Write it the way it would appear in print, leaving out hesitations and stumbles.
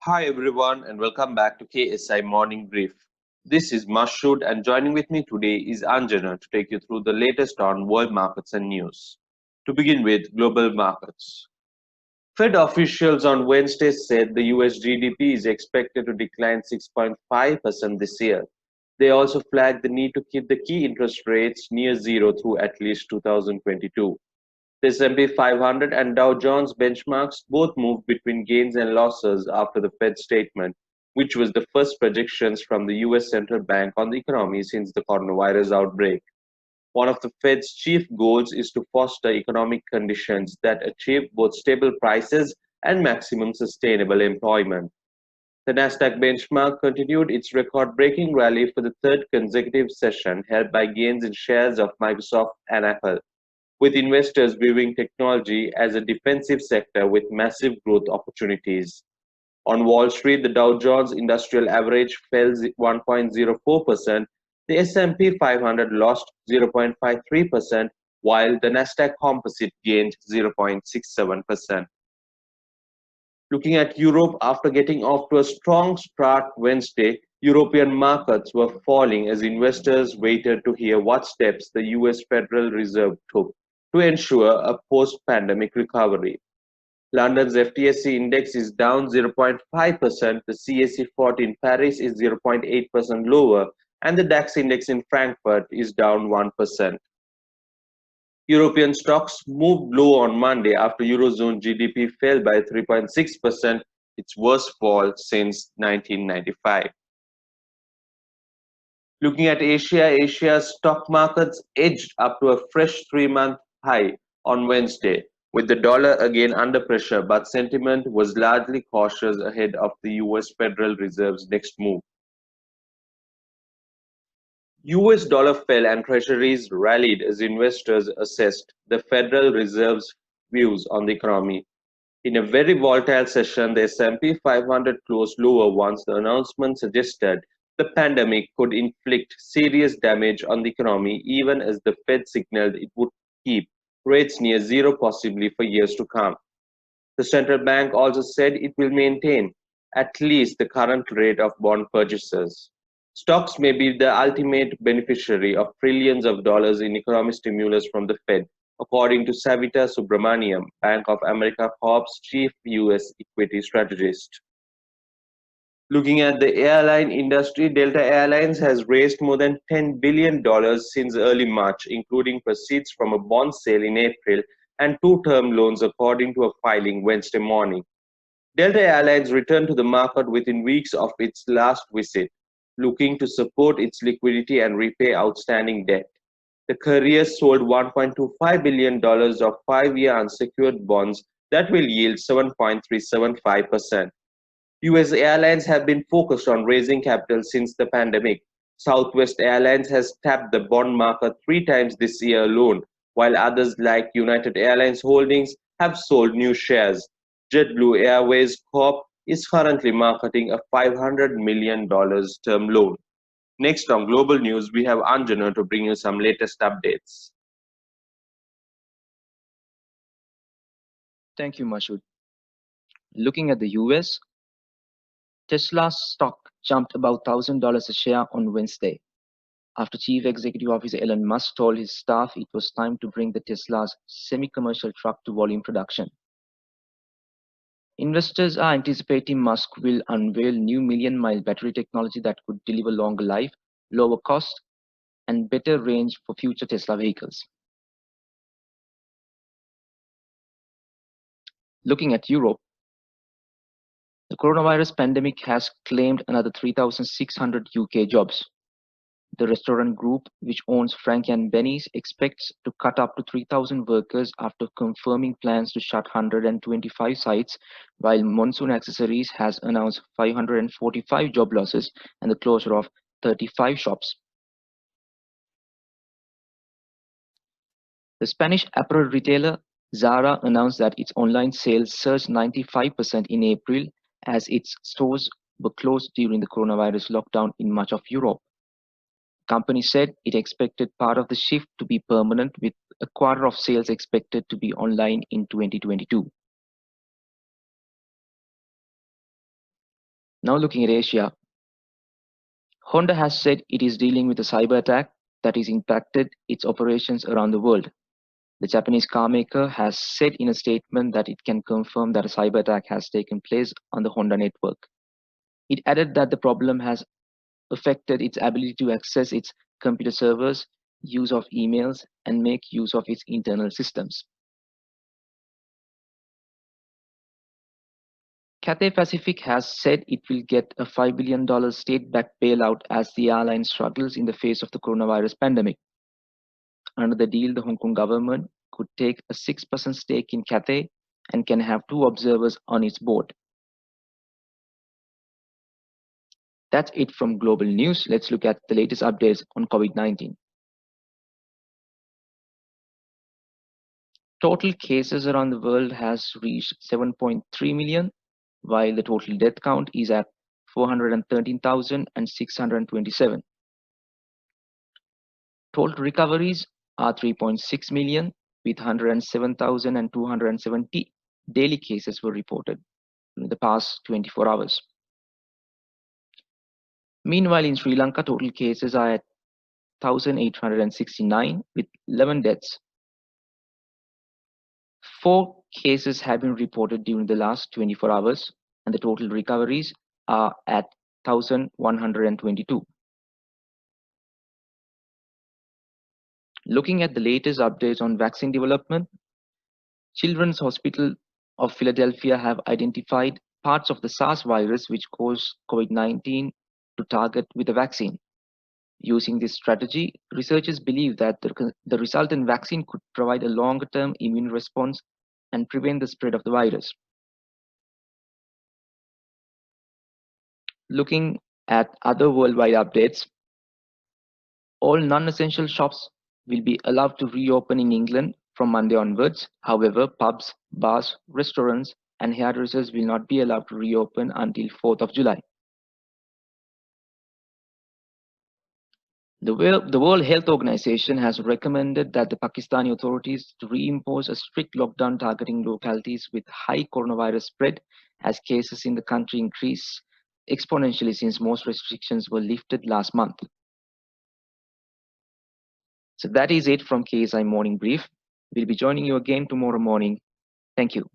Hi everyone and welcome back to KSI Morning Brief. This is Mashood and joining with me today is Anjana to take you through the latest on world markets and news. To begin with, global markets. Fed officials on Wednesday said the US GDP is expected to decline 6.5% this year. They also flagged the need to keep the key interest rates near zero through at least 2022. The S&P 500 and Dow Jones benchmarks both moved between gains and losses after the Fed statement, which was the first projections from the US central bank on the economy since the coronavirus outbreak. One of the Fed's chief goals is to foster economic conditions that achieve both stable prices and maximum sustainable employment. The Nasdaq benchmark continued its record-breaking rally for the third consecutive session, helped by gains in shares of Microsoft and Apple, with investors viewing technology as a defensive sector with massive growth opportunities. On Wall Street, the Dow Jones Industrial Average fell 1.04%, the S&P 500 lost 0.53%, while the Nasdaq Composite gained 0.67%. Looking at Europe, after getting off to a strong start Wednesday, European markets were falling as investors waited to hear what steps the US Federal Reserve took to ensure a post-pandemic recovery. London's FTSE index is down 0.5%, the CAC 40 in Paris is 0.8% lower, and the DAX index in Frankfurt is down 1%. European stocks moved low on Monday after Eurozone GDP fell by 3.6%, its worst fall since 1995. Looking at Asia, Asia's stock markets edged up to a fresh 3-month high on Wednesday, with the dollar again under pressure, but sentiment was largely cautious ahead of the US Federal Reserve's next move. US dollar fell and treasuries rallied as investors assessed the Federal Reserve's views on the economy. In a very volatile session, the S&P 500 closed lower once the announcement suggested the pandemic could inflict serious damage on the economy, even as the Fed signaled it would keep rates near zero possibly for years to come. The central bank also said it will maintain at least the current rate of bond purchases. Stocks may be the ultimate beneficiary of trillions of dollars in economic stimulus from the Fed, according to Savita Subramaniam, Bank of America Corp's chief US equity strategist. Looking at the airline industry, Delta Airlines has raised more than $10 billion since early March, including proceeds from a bond sale in April and two term loans, according to a filing Wednesday morning. Delta Airlines returned to the market within weeks of its last visit, looking to support its liquidity and repay outstanding debt. The carrier sold $1.25 billion of 5-year unsecured bonds that will yield 7.375%. US airlines have been focused on raising capital since the pandemic. Southwest Airlines has tapped the bond market 3 times this year alone, while others like United Airlines Holdings have sold new shares. JetBlue Airways Corp is currently marketing a $500 million term loan. Next on global news, we have Anjana to bring you some latest updates. Thank you, Mashood. Looking at the US, Tesla's stock jumped about $1,000 a share on Wednesday after Chief Executive Officer Elon Musk told his staff it was time to bring the Tesla's semi-commercial truck to volume production. Investors are anticipating Musk will unveil new million-mile battery technology that could deliver longer life, lower cost, and better range for future Tesla vehicles. Looking at Europe, the coronavirus pandemic has claimed another 3,600 UK jobs. The restaurant group, which owns Frank and Benny's, expects to cut up to 3,000 workers after confirming plans to shut 125 sites, while Monsoon Accessories has announced 545 job losses and the closure of 35 shops. The Spanish apparel retailer Zara announced that its online sales surged 95% in April as its stores were closed during the coronavirus lockdown in much of Europe. The company said it expected part of the shift to be permanent, with a quarter of sales expected to be online in 2022. Now looking at Asia, Honda has said it is dealing with a cyber attack that has impacted its operations around the world. The Japanese carmaker has said in a statement that it can confirm that a cyber attack has taken place on the Honda network. It added that the problem has affected its ability to access its computer servers, use of emails, and make use of its internal systems. Cathay Pacific has said it will get a $5 billion state-backed bailout as the airline struggles in the face of the coronavirus pandemic. Under the deal, the Hong Kong government could take a 6% stake in Cathay and can have two observers on its board. That's it from global news. Let's look at the latest updates on COVID-19. Total cases around the world has reached 7.3 million, while the total death count is at 413,627. Total recoveries are 3.6 million, with 107,270 daily cases were reported in the past 24 hours. Meanwhile, in Sri Lanka, total cases are at 1,869 with 11 deaths. 4 cases have been reported during the last 24 hours, and the total recoveries are at 1,122. Looking at the latest updates on vaccine development, Children's Hospital of Philadelphia have identified parts of the SARS virus which cause COVID-19 to target with a vaccine. Using this strategy, researchers believe that the resultant vaccine could provide a longer-term immune response and prevent the spread of the virus. Looking at other worldwide updates, all non-essential shops will be allowed to reopen in England from Monday onwards. However, pubs, bars, restaurants, and hairdressers will not be allowed to reopen until 4th of July. The World Health Organization has recommended that the Pakistani authorities to reimpose a strict lockdown targeting localities with high coronavirus spread as cases in the country increase exponentially since most restrictions were lifted last month. So that is it from KSI Morning Brief. We'll be joining you again tomorrow morning. Thank you.